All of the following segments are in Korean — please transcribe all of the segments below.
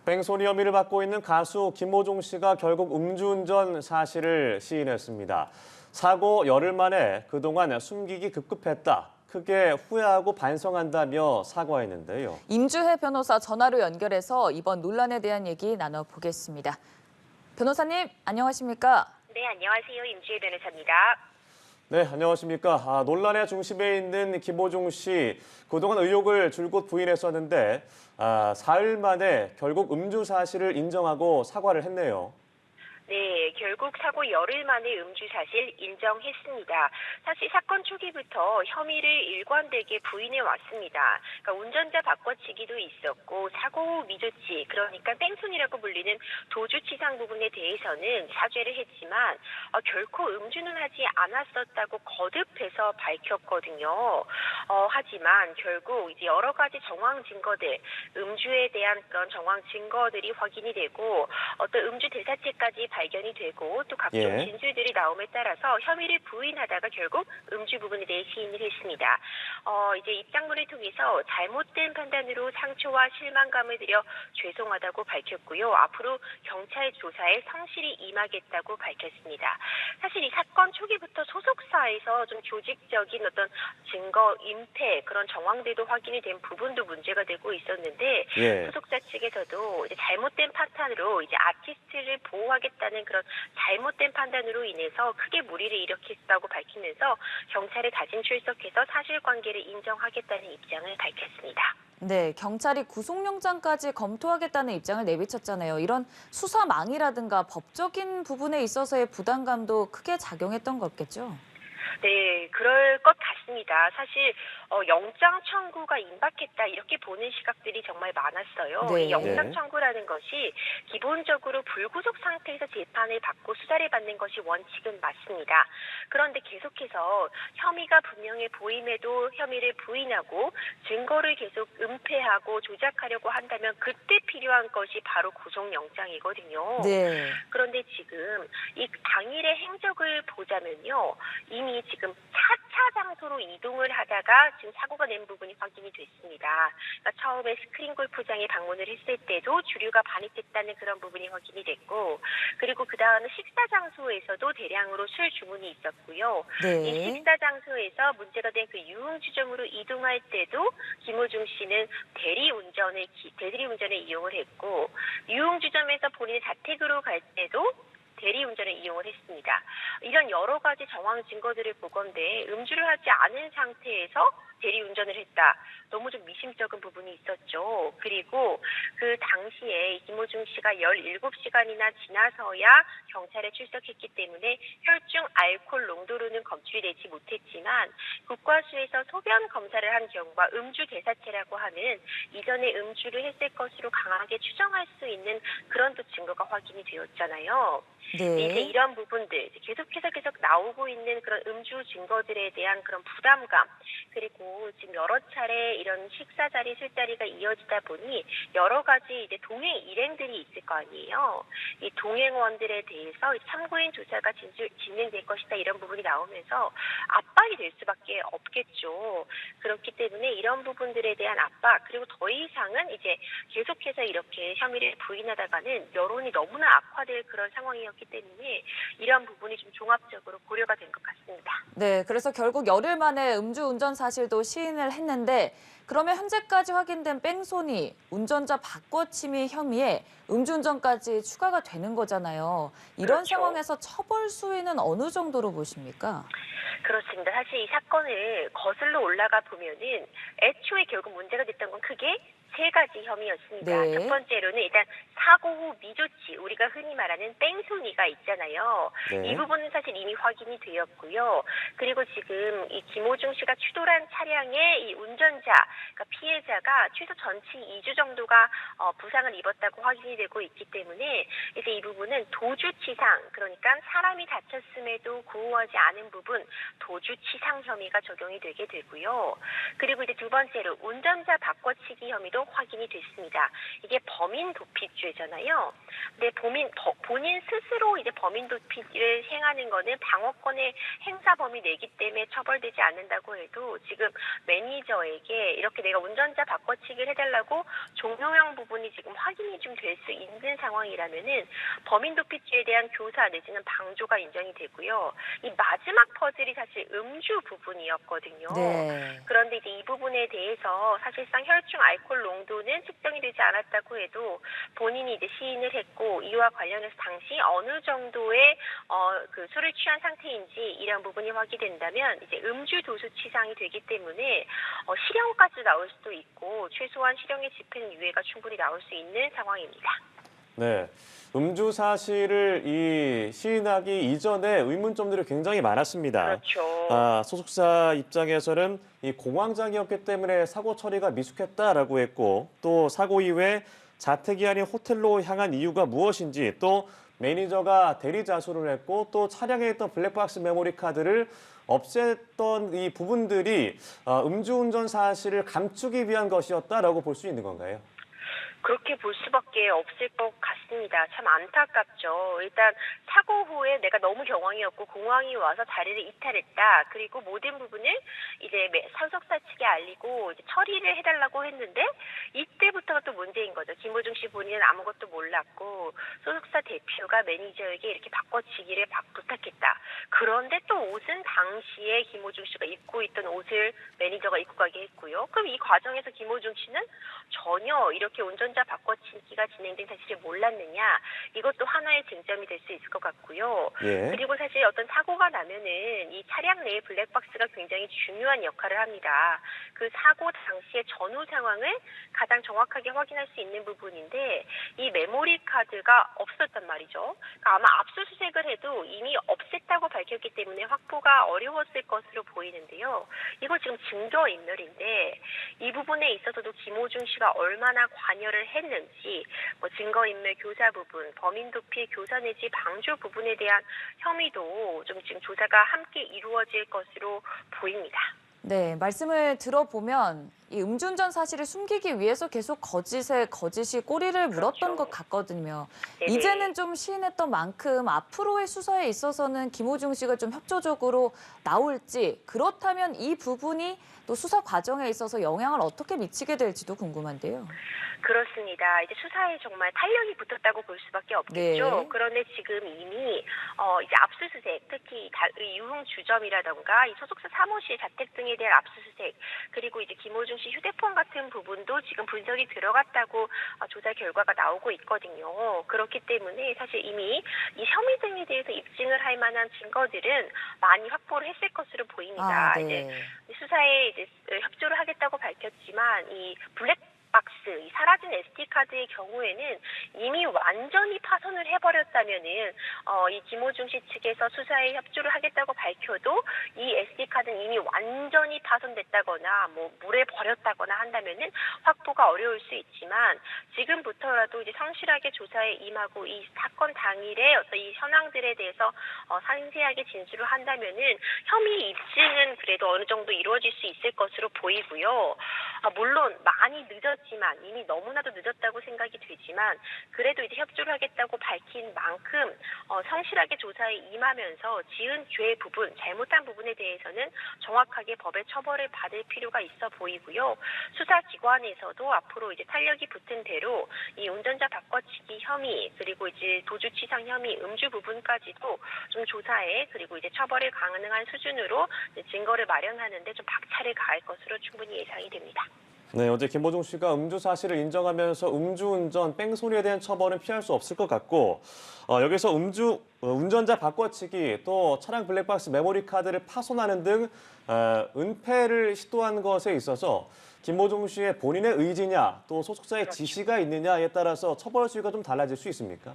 뺑소니 혐의를 받고 있는 가수 김호중 씨가 결국 음주운전 사실을 시인했습니다. 사고 열흘 만에 그동안 숨기기 급급했다. 크게 후회하고 반성한다며 사과했는데요. 임주혜 변호사 전화로 연결해서 이번 논란에 대한 얘기 나눠보겠습니다. 변호사님, 안녕하십니까? 네, 안녕하세요. 임주혜 변호사입니다. 네, 안녕하십니까. 논란의 중심에 있는 김호중 씨, 그동안 의혹을 줄곧 부인했었는데 사흘 만에 결국 음주 사실을 인정하고 사과를 했네요. 네, 결국 사고 열흘 만에 음주 사실 인정했습니다. 사실 사건 초기부터 혐의를 일관되게 부인해 왔습니다. 그러니까 운전자 바꿔치기도 있었고 사고 후 미조치, 그러니까 뺑소니라고 불리는 도주치상 부분에 대해서는 사죄를 했지만 결코 음주는 하지 않았었다고 거듭해서 밝혔거든요. 하지만 결국 이제 여러 가지 정황 증거들, 음주에 대한 그런 정황 증거들이 확인이 되고 어떤 음주 대사체까지 발견이 되고 또 각종 진술들이 나옴에 따라서 혐의를 부인하다가 결국 음주 부분에 대해 시인을 했습니다. 이제 입장문을 통해서 잘못된 판단으로 상처와 실망감을 드려 죄송하다고 밝혔고요. 앞으로 경찰 조사에 성실히 임하겠다고 밝혔습니다. 사실 이 사건 초기부터 소속사에서 좀 조직적인 어떤 증거, 임태 그런 정황들도 확인이 된 부분도 문제가 되고 있었는데 소속사 측에서도 이제 잘못된 파탄으로 이제 아티스트를 보호하겠다는 그런 잘못된 판단으로 인해서 크게 무리를 일으켰다고 밝히면서 경찰에 다짐 출석해서 사실관계를 인정하겠다는 입장을 밝혔습니다. 네, 경찰이 구속영장까지 검토하겠다는 입장을 내비쳤잖아요. 이런 수사망이라든가 법적인 부분에 있어서의 부담감도 크게 작용했던 거겠죠? 네, 그럴 것 같습니다. 사실 영장 청구가 임박했다 이렇게 보는 시각들이 정말 많았어요. 네. 이 영장 청구라는 것이 기본적으로 불구속 상태에서 재판을 받고 수사를 받는 것이 원칙은 맞습니다. 그런데 계속해서 혐의가 분명해 보임에도 혐의를 부인하고 증거를 계속 은폐하고 조작하려고 한다면 그때 필요한 것이 바로 구속영장이거든요. 네. 그런데 지금 이 당일의 행적을 보자면요. 이미 지금 4차 장소로 이동을 하다가 지금 사고가 낸 부분이 확인이 됐습니다. 그러니까 처음에 스크린 골프장에 방문을 했을 때도 주류가 반입됐다는 그런 부분이 확인이 됐고, 그리고 그 다음에 식사 장소에서도 대량으로 술 주문이 있었고요. 네. 이 식사 장소에서 문제가 된 그 유흥주점으로 이동할 때도 김호중 씨는 대리운전을 이용을 했고, 유흥주점에서 본인의 자택으로 갈 때도 대리운전을 이용을 했습니다. 이런 여러 가지 정황 증거들을 보건대 음주를 하지 않은 상태에서 대리운전을 했다. 너무 좀 미심쩍은 부분이 있었죠. 그리고 그 당시에 김호중 씨가 17시간이나 지나서야 경찰에 출석했기 때문에 혈중 알코올 농도로는 검출이 되지 못했지만 국과수에서 소변 검사를 한 경우가 음주 대사체라고 하는 이전에 음주를 했을 것으로 강하게 추정할 수 있는 그런 또 증거가 확인이 되었잖아요. 네. 이제 이런 부분들 계속해서 계속 나오고 있는 그런 음주 증거들에 대한 그런 부담감, 그리고 지금 여러 차례 이런 식사 자리, 술자리가 이어지다 보니 여러 가지 이제 동행 일행들이 있을 거 아니에요. 이 동행원들에 대해서 참고인 조사가 진행될 것이다 이런 부분이 나오면서 압박이 될 수밖에 없겠죠. 그렇기 때문에 이런 부분들에 대한 압박, 그리고 더 이상은 이제 계속해서 이렇게 혐의를 부인하다가는 여론이 너무나 악화될 그런 상황이었기 때문에 이런 부분이 좀 종합적으로 고려가 된 것 같습니다. 네, 그래서 결국 열흘 만에 음주운전 사실도 시인을 했는데 그러면 현재까지 확인된 뺑소니, 운전자 바꿔치기 혐의에 음주운전까지 추가가 되는 거잖아요. 이런 그렇죠. 상황에서 처벌 수위는 어느 정도로 보십니까? 그렇습니다. 사실 이 사건을 거슬러 올라가 보면은 애초에 결국 문제가 됐던 건 크게 세 가지 혐의였습니다. 네. 첫 번째로는 일단 사고 후 미조치, 우리가 흔히 말하는 뺑소니가 있잖아요. 네. 이 부분은 사실 이미 확인이 되었고요. 그리고 지금 이 김호중 씨가 추돌한 차량의 이 운전자, 그러니까 피해자가 최소 전치 2주 정도가 부상을 입었다고 확인이 되고 있기 때문에 이제 이 부분은 도주치상, 그러니까 사람이 다쳤음에도 구호하지 않은 부분, 도주치상 혐의가 적용이 되게 되고요. 그리고 이제 두 번째로 운전자 바꿔치기 혐의도 확인이 됐습니다. 이게 범인 도피죄잖아요. 근데 본인 스스로 이제 범인 도피를 행하는 거는 방어권의 행사 범위 내기 때문에 처벌되지 않는다고 해도 지금 매니저에게 이렇게 내가 운전자 바꿔치기를 해달라고 종용형 부분이 지금 확인이 좀 될 수 있는 상황이라면은 범인 도피죄에 대한 교사 내지는 방조가 인정이 되고요. 이 마지막 퍼즐이 사실 음주 부분이었거든요. 네. 그런데 이제 이 부분에 대해서 사실상 혈중 알코올 농도는 측정이 되지 않았다고 해도 본인이 이제 시인을 했고 이와 관련해서 당시 어느 정도의 그 술을 취한 상태인지 이런 부분이 확인된다면 이제 음주 도수치상이 되기 때문에 실형까지 나올 수도 있고 최소한 실형의 집행 유예가 충분히 나올 수 있는 상황입니다. 네, 음주 사실을 시인하기 이전에 의문점들이 굉장히 많았습니다. 그렇죠. 소속사 입장에서는 이 공황장애였기 때문에 사고 처리가 미숙했다라고 했고 또 사고 이후에 자택이 아닌 호텔로 향한 이유가 무엇인지 또 매니저가 대리 자수를 했고 또 차량에 있던 블랙박스 메모리 카드를 없앴던 이 부분들이 음주운전 사실을 감추기 위한 것이었다라고 볼 수 있는 건가요? 그렇게 볼 수밖에 없을 것 같습니다. 참 안타깝죠. 일단 사고 후에 내가 너무 경황이었고 공황이 와서 자리를 이탈했다. 그리고 모든 부분을 이제 소속사 측에 알리고 이제 처리를 해달라고 했는데 이때부터가 또 문제인 거죠. 김호중 씨 본인은 아무것도 몰랐고 소속사 대표가 매니저에게 이렇게 바꿔치기를 부탁했다. 그런데 또 옷은 당시에 김호중 씨가 입고 있던 옷을 매니저가 입고 가게 했고요. 그럼 이 과정에서 김호중 씨는 전혀 이렇게 운전자 바꿔치기가 진행된 사실을 몰랐느냐, 이것도 하나의 쟁점이 될 수 있을 것 같고요. 예. 그리고 사실 어떤 사고가 나면은 이 차량 내의 블랙박스가 굉장히 중요한 역할을 합니다. 그 사고 당시의 전후 상황을 가장 정확하게 확인할 수 있는 부분인데 이 메모리 카드가 없었단 말이죠. 그러니까 아마 압수수색을 해도 이미 없앴다고 밝혔기 때문에 확보가 어려웠을 것으로 보이는데요. 이거 지금 증거인멸인데 이 부분에 있어서도 김호중 씨가 얼마나 관여를 했는지 증거인멸 교사 부분, 범인 도피 교사 내지 방조 부분에 대한 혐의도 좀 지금 조사가 함께 이루어질 것으로 보입니다. 네, 말씀을 들어보면 이 음주운전 사실을 숨기기 위해서 계속 거짓에 거짓이 꼬리를 물었던 그렇죠. 것 같거든요. 네네. 이제는 좀 시인했던 만큼 앞으로의 수사에 있어서는 김호중 씨가 좀 협조적으로 나올지, 그렇다면 이 부분이 또 수사 과정에 있어서 영향을 어떻게 미치게 될지도 궁금한데요. 그렇습니다. 이제 수사에 정말 탄력이 붙었다고 볼 수밖에 없겠죠. 네. 그런데 지금 이미 이제 압수수색, 특히 유흥 주점이라던가 이 소속사 사무실 자택 등에 대한 압수수색, 그리고 이제 김호중 씨 휴대폰 같은 부분도 지금 분석이 들어갔다고 조사 결과가 나오고 있거든요. 그렇기 때문에 사실 이미 이 혐의 등에 대해서 입증을 할 만한 증거들은 많이 확보를 했을 것으로 보입니다. 네. 이제 수사에 이제 협조를 하겠다고 밝혔지만 이 박스, 이 사라진 SD카드의 경우에는 이미 완전히 파손을 해버렸다면은 이 김호중 씨 측에서 수사에 협조를 하겠다고 밝혀도 이 SD카드는 이미 완전히 파손됐다거나 물에 버렸다거나 한다면은 확보가 어려울 수 있지만 지금부터라도 이제 성실하게 조사에 임하고 이 사건 당일의 어떤 이 현황들에 대해서 상세하게 진술을 한다면은 혐의 입증은 그래도 어느 정도 이루어질 수 있을 것으로 보이고요. 물론 많이 늦었지만 이미 너무나도 늦었다고 생각이 되지만 그래도 이제 협조를 하겠다고 밝힌 만큼 성실하게 조사에 임하면서 지은 죄 부분, 잘못한 부분에 대해서는 정확하게 법의 처벌을 받을 필요가 있어 보이고요. 수사기관에서도 앞으로 이제 탄력이 붙은 대로 이 운전자 바꿔치기 혐의, 그리고 이제 도주치상 혐의, 음주 부분까지도 좀 조사에 그리고 이제 처벌을 가능한 수준으로 이제 증거를 마련하는데 좀 박차를 가할 것으로 충분히 예상이 됩니다. 네, 어제 김호중 씨가 음주 사실을 인정하면서 음주운전, 뺑소니에 대한 처벌은 피할 수 없을 것 같고 여기서 운전자 바꿔치기, 또 차량 블랙박스 메모리 카드를 파손하는 등 은폐를 시도한 것에 있어서 김호중 씨의 본인의 의지냐, 또 소속사의 지시가 있느냐에 따라서 처벌 수위가 좀 달라질 수 있습니까?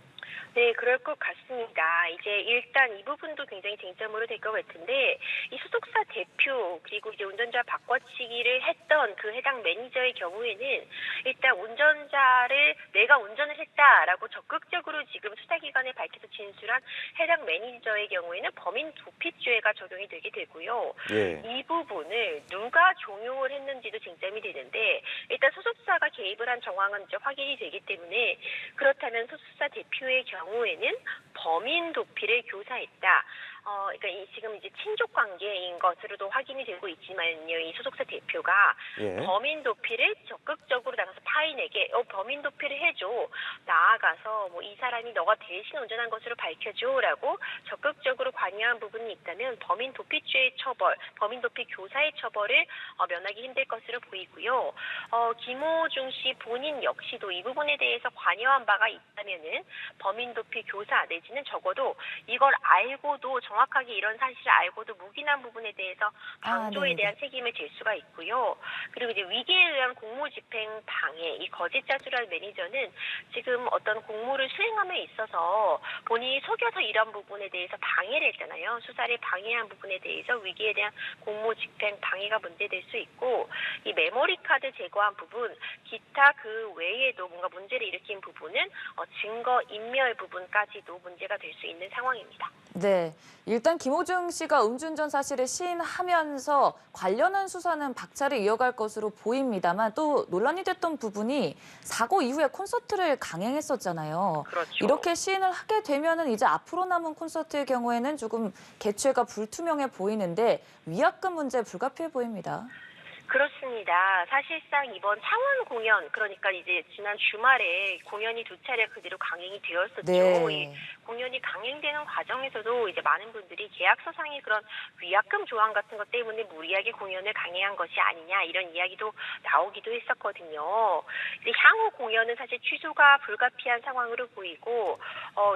네, 그럴 것 같습니다. 이제 일단 이 부분도 굉장히 쟁점으로 될 것 같은데, 이 소속사 대표 그리고 이제 운전자 바꿔치기를 했던 그 해당 매니저의 경우에는 일단 운전자를 내가 운전을 했다라고 적극적으로 지금 수사기관에 밝혀서 진술한 해당 매니저의 경우에는 범인 도피죄가 적용이 되게 되고요. 예. 이 부분을 누가 종용을 했는지도 쟁점이 되는데, 일단 소속사가 개입을 한 정황은 이제 확인이 되기 때문에, 그렇다면 소속사 대표의 경우에는 범인 도피를 교사했다. 그러니까 지금 이제 친족 관계인 것으로도 확인이 되고 있지만요, 이 소속사 대표가 예. 범인 도피를 적극적으로 나가서 타인에게 범인 도피를 해줘, 나아가서 뭐 이 사람이 너가 대신 운전한 것으로 밝혀줘라고 적극적으로 관여한 부분이 있다면 범인 도피죄의 처벌, 범인 도피 교사의 처벌을 면하기 힘들 것으로 보이고요. 김호중 씨 본인 역시도 이 부분에 대해서 관여한 바가 있다면은 범인 도피 교사 내지는 적어도 이걸 알고도 정확하게 이런 사실을 알고도 묵인한 부분에 대해서 방조에 대한 책임을 질 수가 있고요. 그리고 이제 위기에 의한 공무집행 방해, 이 거짓 자수란 매니저는 지금 어떤 공무를 수행함에 있어서 본인이 속여서 이런 부분에 대해서 방해를 했잖아요. 수사를 방해한 부분에 대해서 위기에 대한 공무집행 방해가 문제될 수 있고, 이 메모리 카드 제거한 부분, 기타 그 외에도 뭔가 문제를 일으킨 부분은 증거 인멸 부분까지도 문제가 될 수 있는 상황입니다. 네, 일단 김호중 씨가 음주운전 사실을 시인하면서 관련한 수사는 박차를 이어갈 것으로 보입니다만 또 논란이 됐던 부분이 사고 이후에 콘서트를 강행했었잖아요. 그렇죠. 이렇게 시인을 하게 되면은 이제 앞으로 남은 콘서트의 경우에는 조금 개최가 불투명해 보이는데 위약금 문제 불가피해 보입니다. 그렇습니다. 사실상 이번 창원 공연, 그러니까 이제 지난 주말에 공연이 두 차례 그대로 강행이 되었었죠. 네. 이 공연이 강행되는 과정에서도 이제 많은 분들이 계약서상의 그런 위약금 조항 같은 것 때문에 무리하게 공연을 강행한 것이 아니냐, 이런 이야기도 나오기도 했었거든요. 이제 향후 공연은 사실 취소가 불가피한 상황으로 보이고,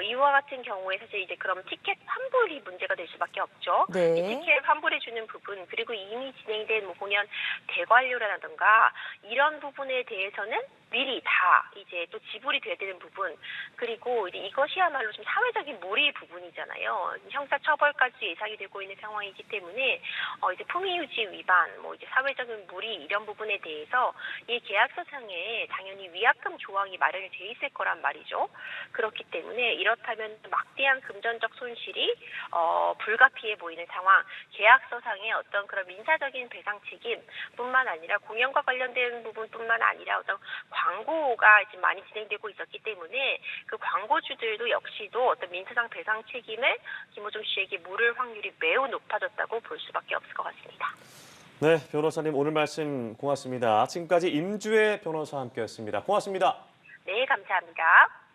이와 같은 경우에 사실 이제 그럼 티켓 환불이 문제가 될 수밖에 없죠. 네. 이 티켓 환불해주는 부분, 그리고 이미 진행된 뭐 공연 대관료라든가 이런 부분에 대해서는 미리 다 이제 또 지불이 돼야 되는 부분, 그리고 이제 이것이야말로 좀 사회적인 무리 부분이잖아요. 형사 처벌까지 예상이 되고 있는 상황이기 때문에 이제 품위유지 위반, 뭐 이제 사회적인 무리 이런 부분에 대해서 이 계약서상에 당연히 위약금 조항이 마련이 돼 있을 거란 말이죠. 그렇기 때문에 이렇다면 막대한 금전적 손실이 불가피해 보이는 상황, 계약서상의 어떤 그런 민사적인 배상 책임뿐만 아니라 공연과 관련된 부분뿐만 아니라 어떤 광고가 지금 많이 진행되고 있었기 때문에 그 광고주들도 역시도 어떤 민사상 배상 책임을 김호중 씨에게 물을 확률이 매우 높아졌다고 볼 수밖에 없을 것 같습니다. 네, 변호사님 오늘 말씀 고맙습니다. 지금까지 임주혜 변호사와 함께했습니다. 고맙습니다. 네, 감사합니다.